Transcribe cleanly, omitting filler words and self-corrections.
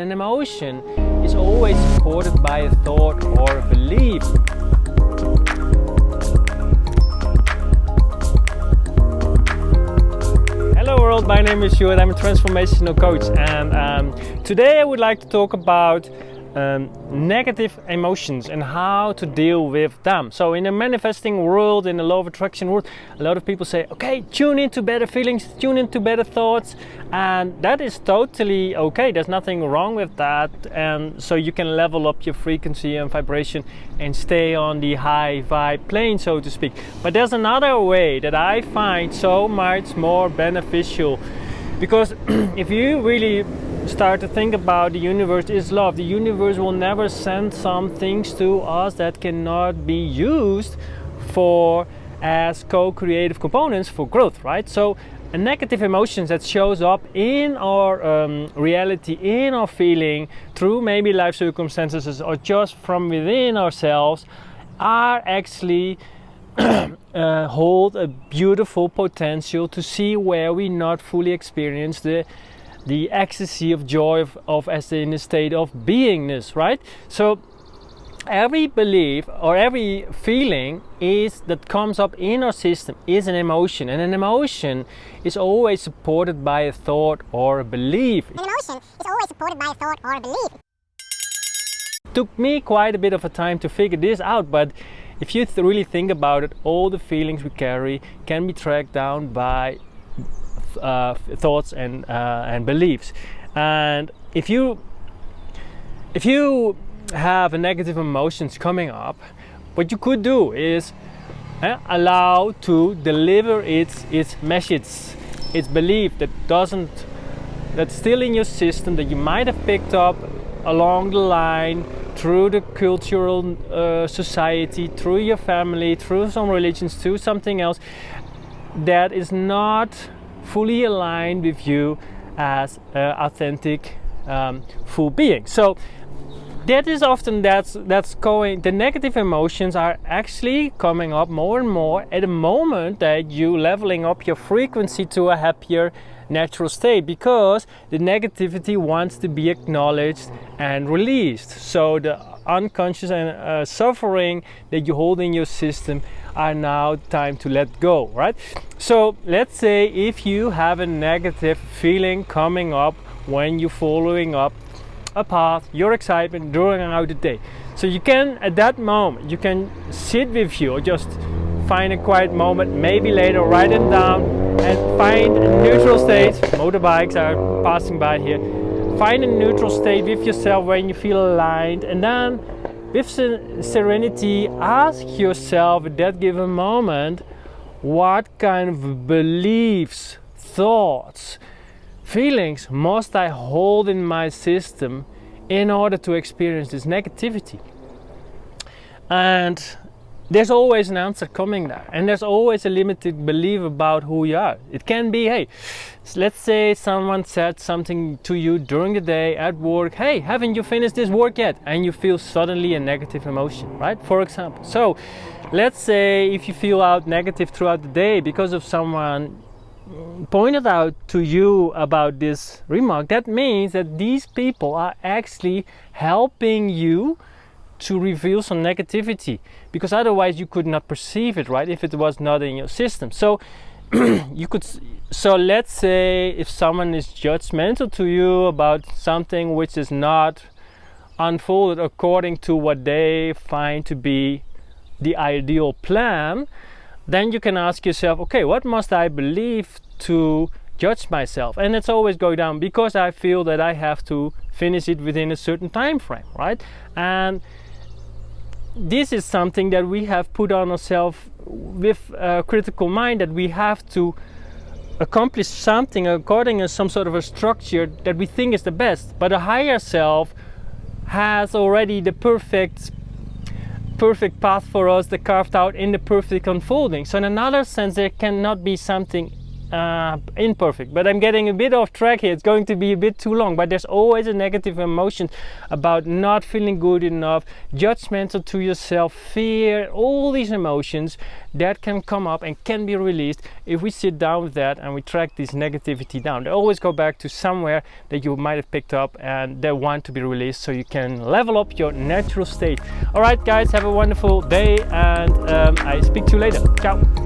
An emotion is always supported by a thought or a belief. Hello world, my name is Stuart. I'm a transformational coach, and today I would like to talk about negative emotions and how to deal with them. So in a manifesting world, in the law of attraction world, a lot of people say, okay, tune into better feelings, tune into better thoughts, and that is totally okay. There's nothing wrong with that, and so you can level up your frequency and vibration and stay on the high vibe plane, so to speak. But there's another way that I find so much more beneficial, because if you really start to think about the universe is love, the universe will never send some things to us that cannot be used for as co-creative components for growth, right? So a negative emotions that shows up in our reality, in our feeling, through maybe life circumstances or just from within ourselves, are actually hold a beautiful potential to see where we not fully experience the ecstasy of joy of as in a state of beingness, right? So every belief or every feeling that comes up in our system is an emotion, and an emotion is always supported by a thought or a belief. An emotion is always supported by a thought or a belief. It took me quite a bit of a time to figure this out, but if you really think about it, all the feelings we carry can be tracked down by thoughts and beliefs. And if you have a negative emotions coming up, what you could do is allow to deliver its message, its belief that's still in your system, that you might have picked up along the line through the cultural society, through your family, through some religions, through something else that is not fully aligned with you as authentic full being. So that is often that's going. The negative emotions are actually coming up more and more at the moment that you leveling up your frequency to a happier natural state, because the negativity wants to be acknowledged and released. So the unconscious and suffering that you hold in your system are now time to let go, right? So let's say if you have a negative feeling coming up when you're following up a path, your excitement during out the day, so you can at that moment you can sit with you or just find a quiet moment, maybe later write it down and find a neutral state. Motorbikes are passing by here. Find a neutral state with yourself when you feel aligned, and then with serenity ask yourself at that given moment, what kind of beliefs, thoughts, feelings must I hold in my system in order to experience this negativity? And there's always an answer coming there, and there's always a limited belief about who you are. It can be, hey, let's say someone said something to you during the day at work, hey, haven't you finished this work yet? And you feel suddenly a negative emotion, right? For example. So let's say if you feel out negative throughout the day because of someone pointed out to you about this remark, that means that these people are actually helping you to reveal some negativity, because otherwise you could not perceive it, right, if it was not in your system. So let's say if someone is judgmental to you about something which is not unfolded according to what they find to be the ideal plan, then you can ask yourself, okay, what must I believe to judge myself? And it's always go down because I feel that I have to finish it within a certain time frame, right? And this is something that we have put on ourselves with a critical mind, that we have to accomplish something according to some sort of a structure that we think is the best. But a higher self has already the perfect path for us, that carved out in the perfect unfolding. So in another sense, there cannot be something imperfect, but I'm getting a bit off track here. It's going to be a bit too long, but there's always a negative emotion about not feeling good enough, judgmental to yourself, fear, all these emotions that can come up and can be released if we sit down with that and we track this negativity down. They always go back to somewhere that you might have picked up and they want to be released so you can level up your natural state. All right guys, have a wonderful day, and I speak to you later. Ciao.